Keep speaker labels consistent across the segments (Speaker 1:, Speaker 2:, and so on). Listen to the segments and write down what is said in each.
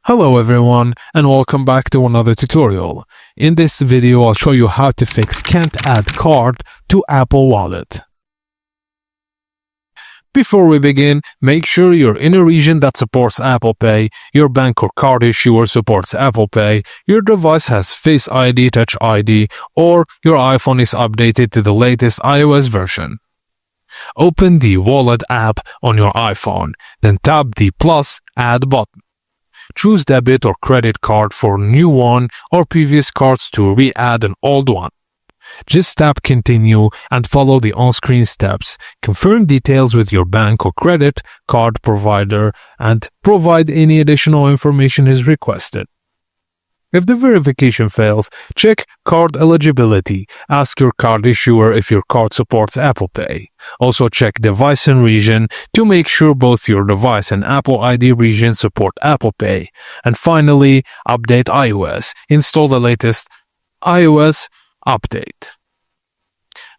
Speaker 1: Hello everyone and welcome back to another tutorial. In this video I'll show you how to fix can't add card to Apple Wallet. Before we begin, make sure you're in a region that supports Apple Pay, your bank or card issuer supports Apple Pay, your device has Face ID, Touch ID, or your iPhone is updated to the latest iOS version. Open the Wallet app on your iPhone, then tap the plus Add button. Choose debit or credit card for new one or previous cards to re-add an old one. Just tap continue and follow the on-screen steps. Confirm details with your bank or credit card provider and provide any additional information is requested. If the verification fails, check card eligibility. Ask your card issuer if your card supports Apple Pay. Also check device and region to make sure both your device and Apple ID region support Apple Pay. And finally, update iOS. Install the latest iOS update.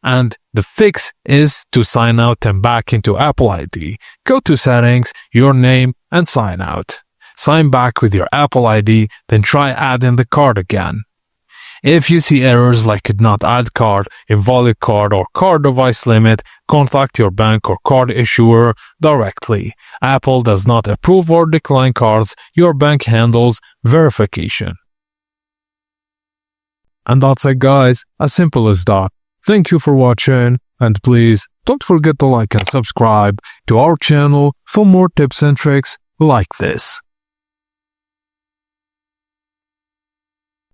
Speaker 1: And the fix is to sign out and back into Apple ID. Go to Settings, your name, and sign out. Sign back with your Apple ID, then try adding the card again. If you see errors like could not add card, invalid card, or card device limit, contact your bank or card issuer directly. Apple does not approve or decline cards. Your bank handles verification. And that's it guys, as simple as that. Thank you for watching, and please don't forget to like and subscribe to our channel for more tips and tricks like this.